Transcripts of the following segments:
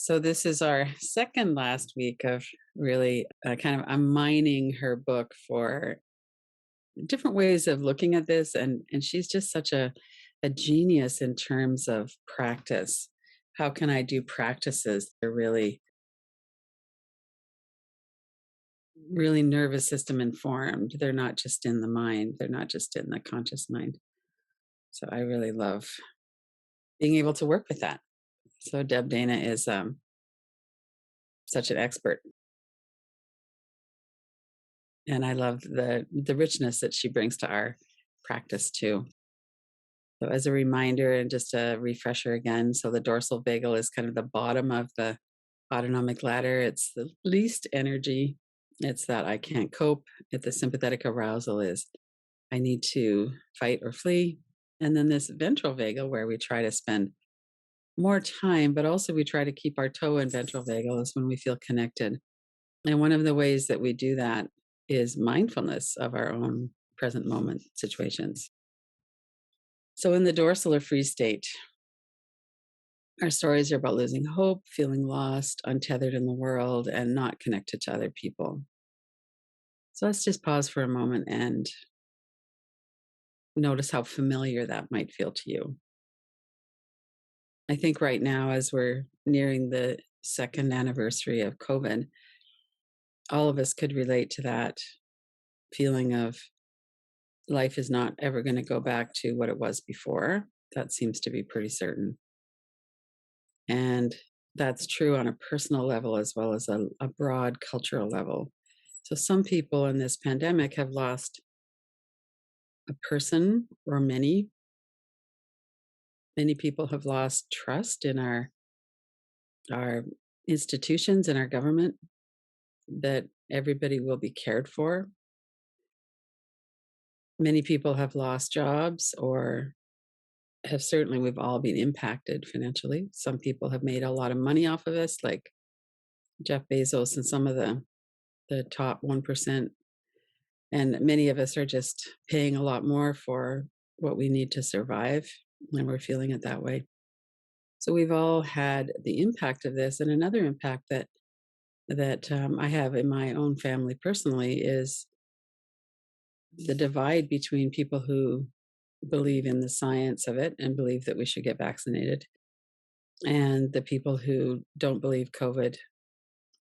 So this is our second last week of really I'm mining her book for different ways of looking at this, and she's just such a genius in terms of practice. How can I do practices that are really nervous system informed? They're not just in the mind. They're not just in the conscious mind. So I really love being able to work with that. So Deb Dana is such an expert, and I love the richness that she brings to our practice too. So as a reminder and just a refresher again, so the dorsal vagal is kind of the bottom of the autonomic ladder. It's the least energy. It's that I can't cope. The sympathetic arousal is I need to fight or flee. And then this ventral vagal where we try to spend more time, but also we try to keep our toe in ventral vagal is when we feel connected. And one of the ways that we do that is mindfulness of our own present moment situations. So in the dorsal or free state, our stories are about losing hope, feeling lost, untethered in the world, and not connected to other people. So let's just pause for a moment and notice how familiar that might feel to you. I think right now, as we're nearing the second anniversary of COVID, all of us could relate to that feeling of life is not ever going to go back to what it was before. That seems to be pretty certain. And that's true on a personal level as well as a broad cultural level. So some people in this pandemic have lost a person or many. Many people have lost trust in our institutions and our government, that everybody will be cared for. Many people have lost jobs or have certainly we've all been impacted financially. Some people have made a lot of money off of this, like Jeff Bezos and some of the top 1%. And many of us are just paying a lot more for what we need to survive, and we're feeling it that way. So we've all had the impact of this, and another impact that I have in my own family personally is the divide between people who believe in the science of it and believe that we should get vaccinated, and the people who don't believe COVID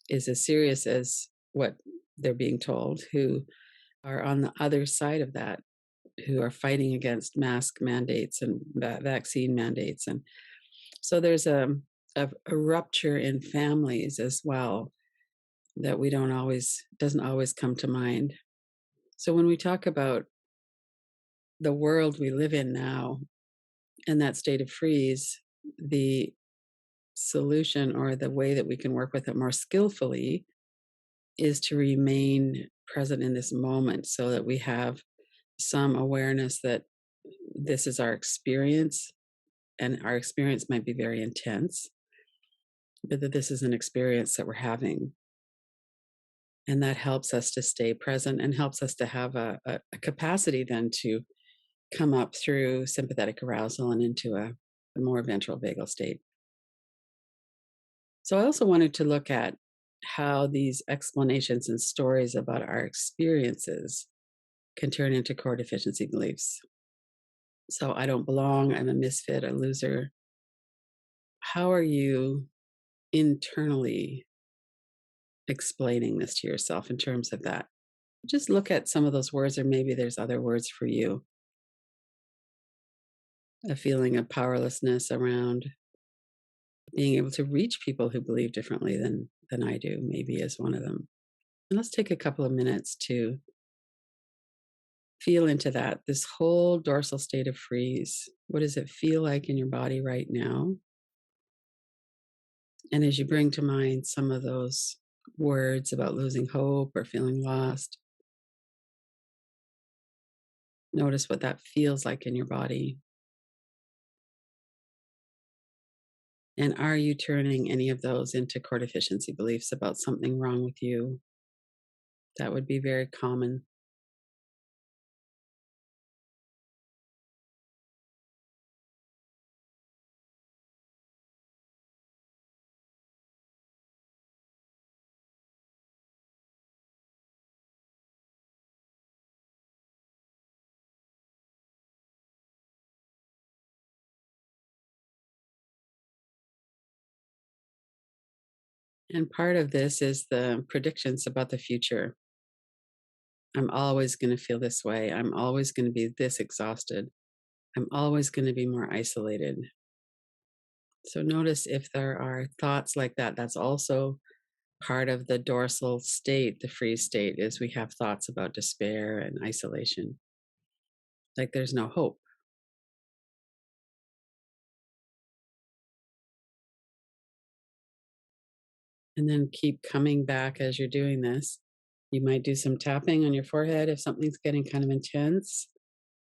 is as serious as what they're being told, who are on the other side of that, who are fighting against mask mandates and vaccine mandates. And so there's a rupture in families as well that we don't always doesn't always come to mind. So when we talk about the world we live in now and that state of freeze, the solution or the way that we can work with it more skillfully is to remain present in this moment so that we have some awareness that this is our experience, and our experience might be very intense, but that this is an experience that we're having. And that helps us to stay present and helps us to have a capacity then to come up through sympathetic arousal and into a more ventral vagal state. So I also wanted to look at how these explanations and stories about our experiences can turn into core deficiency beliefs. So I don't belong, I'm a misfit, a loser. How are you internally explaining this to yourself in terms of that? Just look at some of those words, or maybe there's other words for you. A feeling of powerlessness around being able to reach people who believe differently than I do, maybe is one of them. And let's take a couple of minutes to feel into that, this whole dorsal state of freeze. What does it feel like in your body right now? And as you bring to mind some of those words about losing hope or feeling lost, notice what that feels like in your body. And are you turning any of those into core deficiency beliefs about something wrong with you? That would be very common. And part of this is the predictions about the future. I'm always going to feel this way. I'm always going to be this exhausted. I'm always going to be more isolated. So notice if there are thoughts like that. That's also part of the dorsal state, the freeze state, is we have thoughts about despair and isolation, like there's no hope. And then keep coming back as you're doing this. You might do some tapping on your forehead if something's getting kind of intense.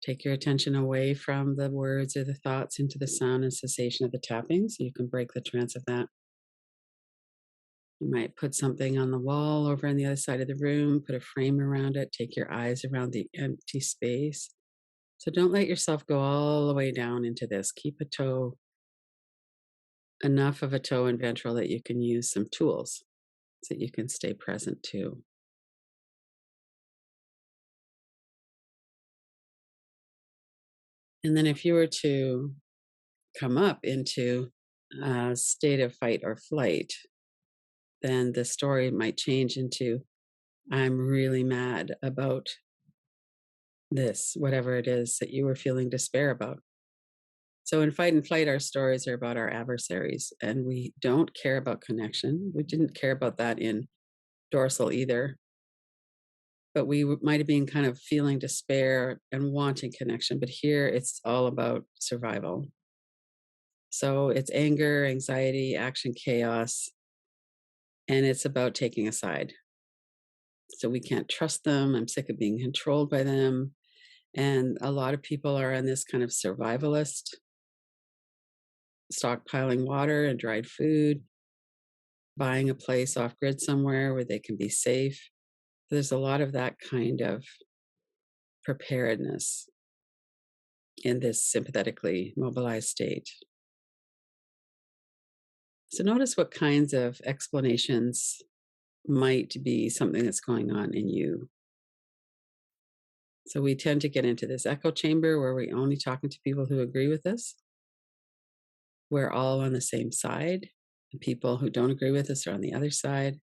Take your attention away from the words or the thoughts into the sound and cessation of the tapping so you can break the trance of that. You might put something on the wall over on the other side of the room, put a frame around it, take your eyes around the empty space. So don't let yourself go all the way down into this. Keep a toe, enough of a toe and ventral that you can use some tools so that you can stay present too. And then if you were to come up into a state of fight or flight, then the story might change into I'm really mad about this, whatever it is that you were feeling despair about. So in fight and flight, our stories are about our adversaries, and we don't care about connection. We didn't care about that in dorsal either, but we might have been kind of feeling despair and wanting connection. But here it's all about survival. So it's anger, anxiety, action, chaos, and it's about taking a side. So we can't trust them. I'm sick of being controlled by them. And a lot of people are on this kind of survivalist, stockpiling water and dried food, buying a place off grid somewhere where they can be safe. There's a lot of that kind of preparedness in this sympathetically mobilized state. So notice what kinds of explanations might be something that's going on in you. So we tend to get into this echo chamber where we're only talking to people who agree with us. We're all on the same side. The people who don't agree with us are on the other side.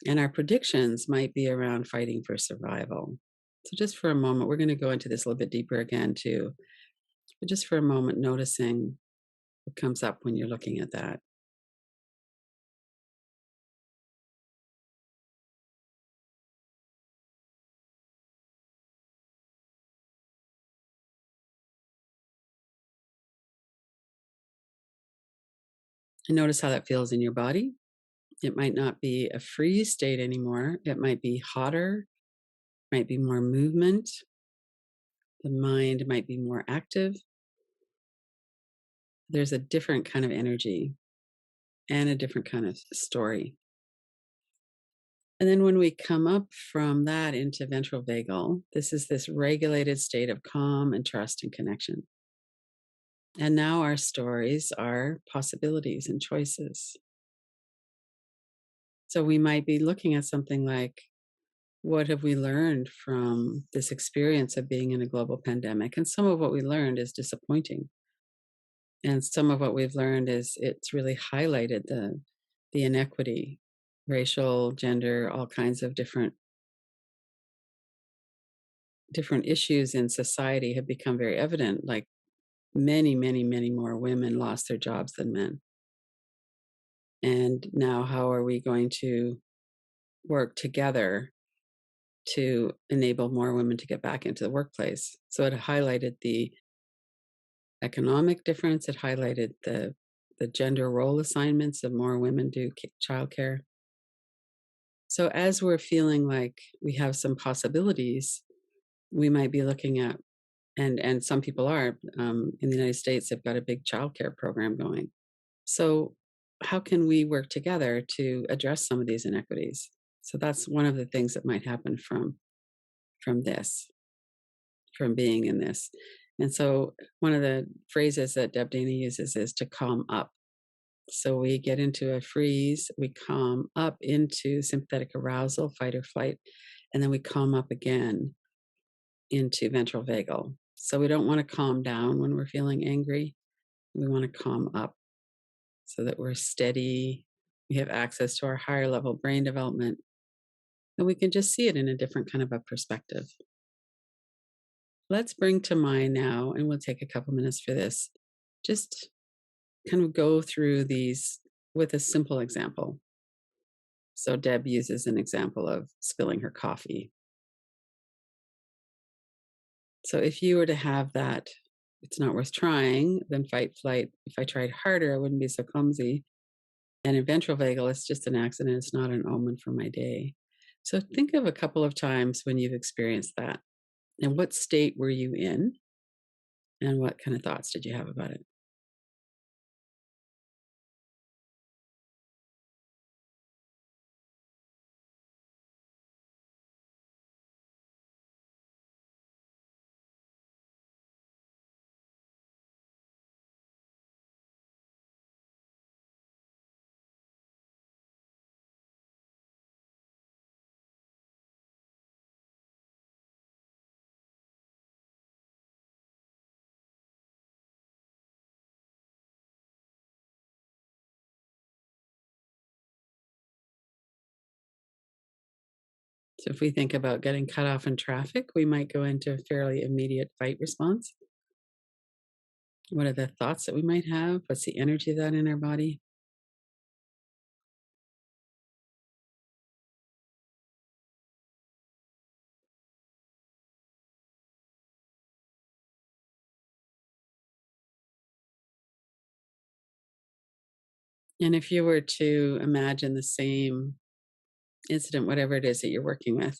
And our predictions might be around fighting for survival. So just for a moment, we're going to go into this a little bit deeper again too. But just for a moment, noticing what comes up when you're looking at that. And notice how that feels in your body. It might not be a freeze state anymore. It might be hotter, might be more movement. The mind might be more active. There's a different kind of energy and a different kind of story. And then when we come up from that into ventral vagal, this is this regulated state of calm and trust and connection. And now our stories are possibilities and choices. So we might be looking at something like, what have we learned from this experience of being in a global pandemic? And some of what we learned is disappointing. And some of what we've learned is it's really highlighted the inequity, racial, gender, all kinds of different issues in society have become very evident. Like many, many, many more women lost their jobs than men. And now, how are we going to work together to enable more women to get back into the workplace? So it highlighted the economic difference. It highlighted the gender role assignments of more women do childcare. So as we're feeling like we have some possibilities, we might be looking at, and some people are in the United States, they've got a big childcare program going. So how can we work together to address some of these inequities? So that's one of the things that might happen from this, from being in this. And so one of the phrases that Deb Dana uses is to calm up. So we get into a freeze, we calm up into sympathetic arousal, fight or flight, and then we calm up again into ventral vagal. So we don't want to calm down when we're feeling angry. We want to calm up so that we're steady we have access to our higher level brain development, and we can just see it in a different kind of a perspective. Let's bring to mind now, and we'll take a couple minutes for this, just kind of go through these with a simple example. So Deb uses an example of spilling her coffee. So if you were to have that, it's not worth trying, then fight, flight. If I tried harder, I wouldn't be so clumsy. And in ventral vagal, it's just an accident. It's not an omen for my day. So think of a couple of times when you've experienced that. And what state were you in? And what kind of thoughts did you have about it? So if we think about getting cut off in traffic, we might go into a fairly immediate fight response. What are the thoughts that we might have? What's the energy of that in our body? And if you were to imagine the same incident, whatever it is that you're working with,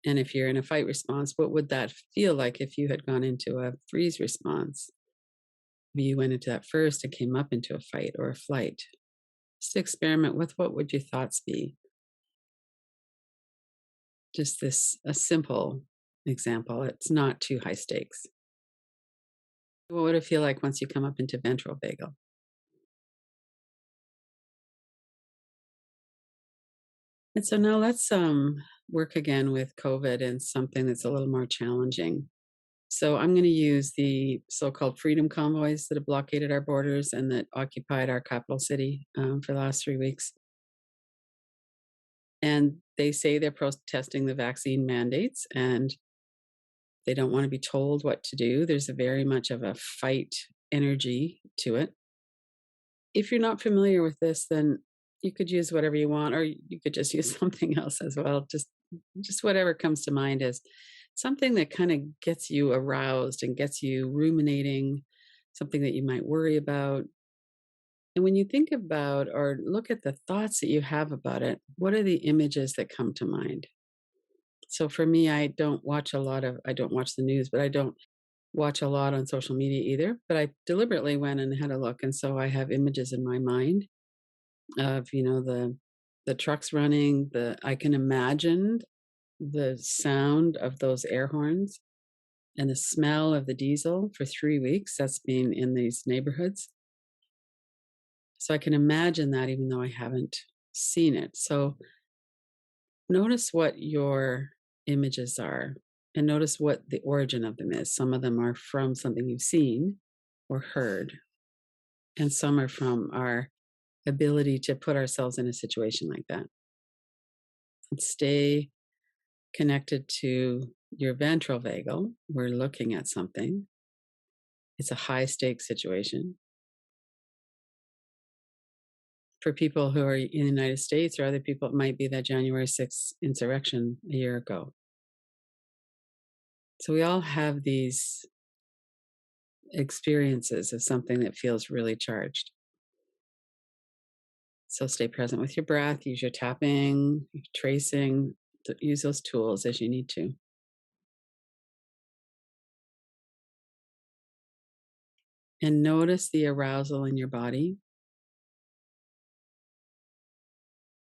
and if you're in a fight response, what would that feel like if you had gone into a freeze response? Maybe you went into that first and came up into a fight or a flight. Just experiment with what would your thoughts be? Just this, a simple example. It's not too high stakes. What would it feel like once you come up into ventral vagal? And so now let's work again with COVID and something that's a little more challenging. So I'm going to use the so-called freedom convoys that have blockaded our borders and that occupied our capital city for the last 3 weeks. And they say they're protesting the vaccine mandates and they don't want to be told what to do. There's a very much of a fight energy to it. If you're not familiar with this, then you could use whatever you want, or you could just use something else as well. Just whatever comes to mind as something that kind of gets you aroused and gets you ruminating, something that you might worry about. And when you think about or look at the thoughts that you have about it, what are the images that come to mind? So for me, I don't watch the news, but I don't watch a lot on social media either. But I deliberately went and had a look. And so I have images in my mind of, the trucks running, I can imagine the sound of those air horns and the smell of the diesel for 3 weeks. That's been in these neighborhoods. So I can imagine that even though I haven't seen it. So notice what your images are and notice what the origin of them is. Some of them are from something you've seen or heard, and some are from our ability to put ourselves in a situation like that. And stay connected to your ventral vagal. We're looking at something. It's a high stakes situation. For people who are in the United States or other people, it might be that January 6th insurrection a year ago. So we all have these experiences of something that feels really charged. So stay present with your breath, use your tapping, your tracing, use those tools as you need to. And notice the arousal in your body.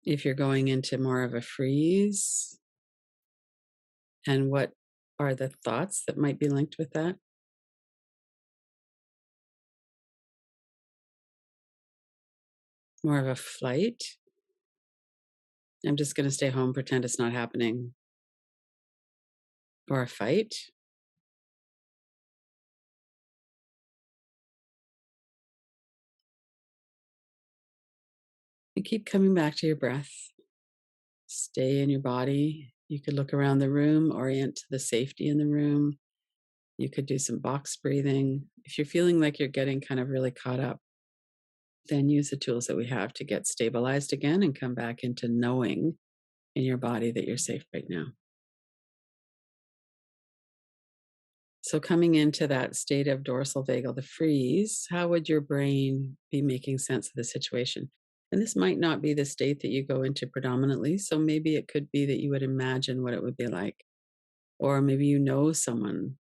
If you're going into more of a freeze, and what are the thoughts that might be linked with that? More of a flight. I'm just going to stay home, pretend it's not happening. Or a fight. And keep coming back to your breath. Stay in your body. You could look around the room, orient to the safety in the room. You could do some box breathing. If you're feeling like you're getting kind of really caught up, then use the tools that we have to get stabilized again and come back into knowing in your body that you're safe right now. So, coming into that state of dorsal vagal, the freeze, how would your brain be making sense of the situation? And this might not be the state that you go into predominantly. So, maybe it could be that you would imagine what it would be like. Or maybe you know someone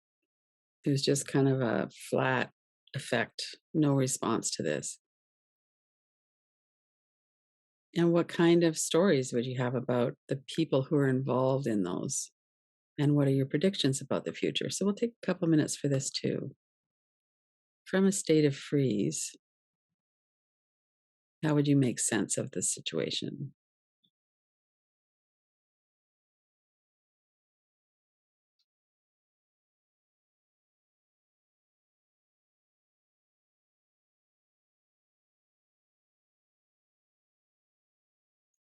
who's just kind of a flat effect, no response to this. And what kind of stories would you have about the people who are involved in those? And what are your predictions about the future? So, we'll take a couple minutes for this too. From a state of freeze, how would you make sense of the situation?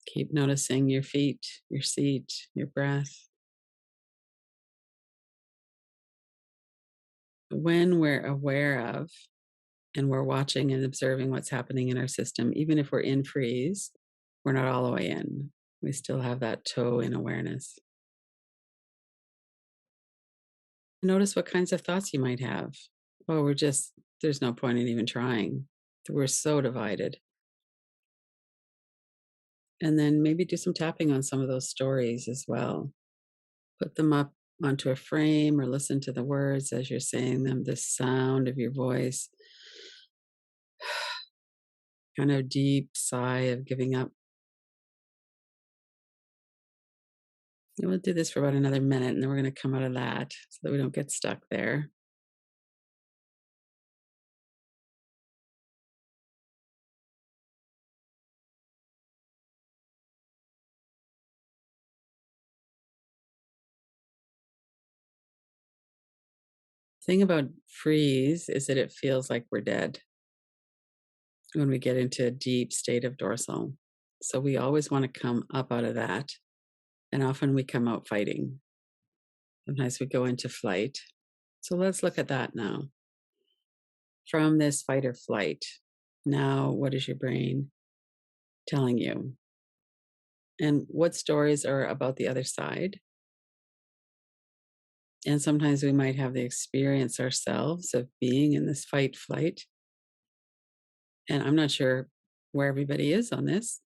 Keep noticing your feet, your seat, your breath. When we're aware of and we're watching and observing what's happening in our system, even if we're in freeze, we're not all the way in. We still have that toe in awareness. Notice what kinds of thoughts you might have. Oh, there's no point in even trying. We're so divided. And then maybe do some tapping on some of those stories as well. Put them up onto a frame or listen to the words as you're saying them, the sound of your voice, kind of deep sigh of giving up. And we'll do this for about another minute and then we're going to come out of that so that we don't get stuck there. The thing about freeze is that it feels like we're dead when we get into a deep state of dorsal. So we always want to come up out of that. And often we come out fighting. Sometimes we go into flight. So let's look at that now. From this fight or flight, now what is your brain telling you? And what stories are about the other side? And sometimes we might have the experience ourselves of being in this fight flight. And I'm not sure where everybody is on this,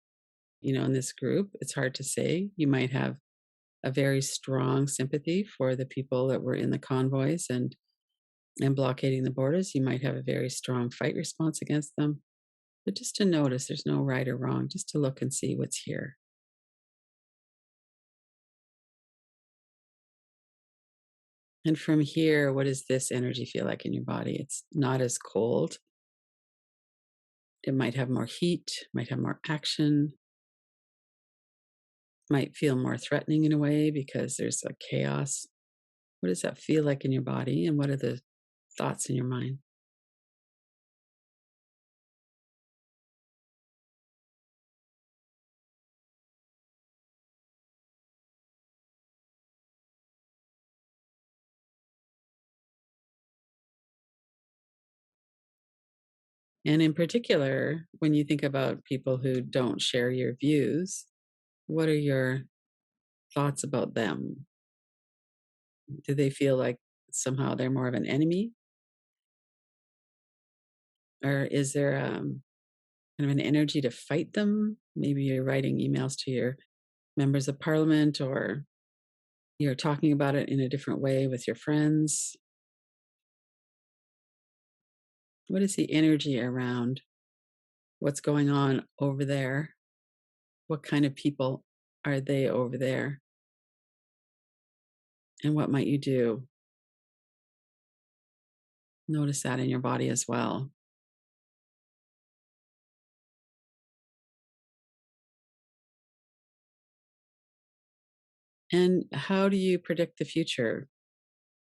in this group. It's hard to say. You might have a very strong sympathy for the people that were in the convoys and blockading the borders. You might have a very strong fight response against them. But just to notice there's no right or wrong, just to look and see what's here. And from here, what does this energy feel like in your body? It's not as cold. It might have more heat, might have more action, might feel more threatening in a way because there's a chaos. What does that feel like in your body? And what are the thoughts in your mind? And in particular, when you think about people who don't share your views, what are your thoughts about them? Do they feel like somehow they're more of an enemy? Or is there kind of an energy to fight them? Maybe you're writing emails to your members of parliament or you're talking about it in a different way with your friends. What is the energy around what's going on over there? What kind of people are they over there? And what might you do? Notice that in your body as well. And how do you predict the future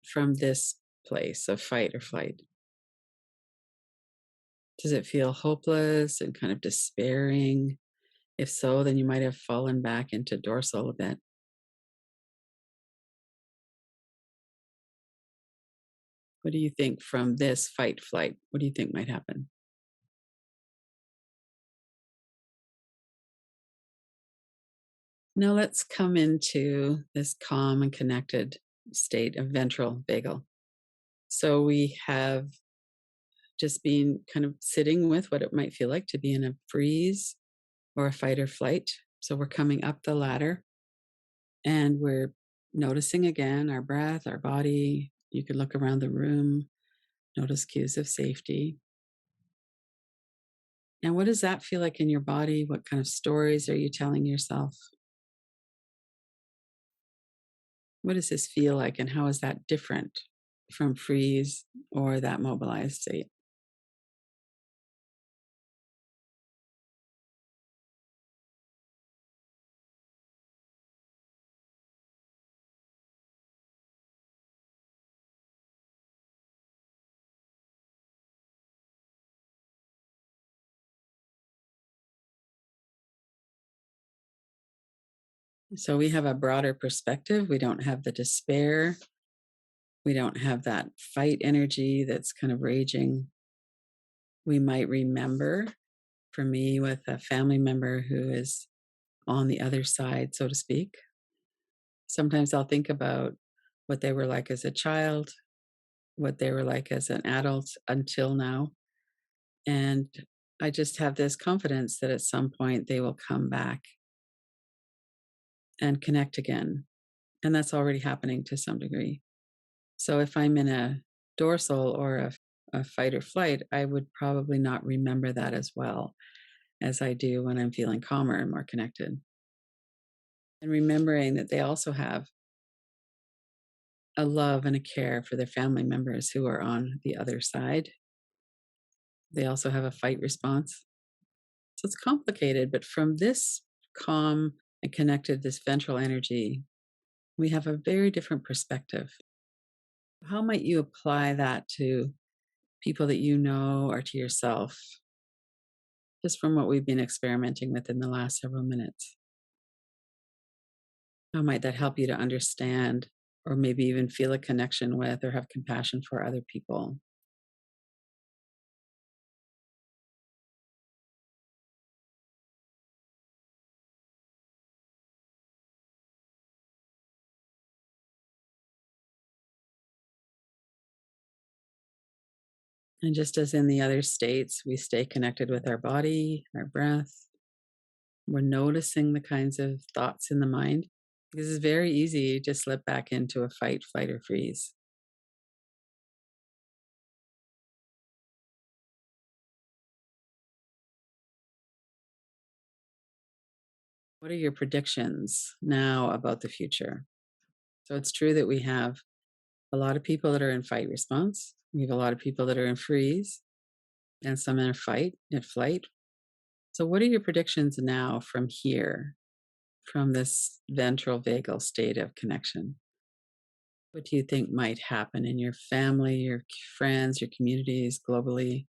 from this place of fight or flight? Does it feel hopeless and kind of despairing? If so, then you might have fallen back into dorsal a bit. What do you think from this fight flight? What do you think might happen? Now let's come into this calm and connected state of ventral vagal. So we have just been kind of sitting with what it might feel like to be in a freeze or a fight or flight. So we're coming up the ladder and we're noticing again our breath, our body. You could look around the room, notice cues of safety. And what does that feel like in your body? What kind of stories are you telling yourself? What does this feel like, and how is that different from freeze or that mobilized state? So we have a broader perspective. We don't have the despair. We don't have that fight energy that's kind of raging. We might remember, for me, with a family member who is on the other side, so to speak. Sometimes I'll think about what they were like as a child, what they were like as an adult until now. And I just have this confidence that at some point they will come back and connect again. And that's already happening to some degree. So if I'm in a dorsal or a fight or flight, I would probably not remember that as well as I do when I'm feeling calmer and more connected. And remembering that they also have a love and a care for their family members who are on the other side. They also have a fight response. So it's complicated, but from this calm and connected, this ventral energy, we have a very different perspective. How might you apply that to people that you know or to yourself, just from what we've been experimenting with in the last several minutes? How might that help you to understand or maybe even feel a connection with or have compassion for other people? And just as in the other states, we stay connected with our body, our breath. We're noticing the kinds of thoughts in the mind because it's very easy to slip back into a fight, flight, or freeze. What are your predictions now about the future? So it's true that we have a lot of people that are in fight response. We have a lot of people that are in freeze and some in a fight and flight. So, what are your predictions now from here, from this ventral vagal state of connection? What do you think might happen in your family, your friends, your communities globally?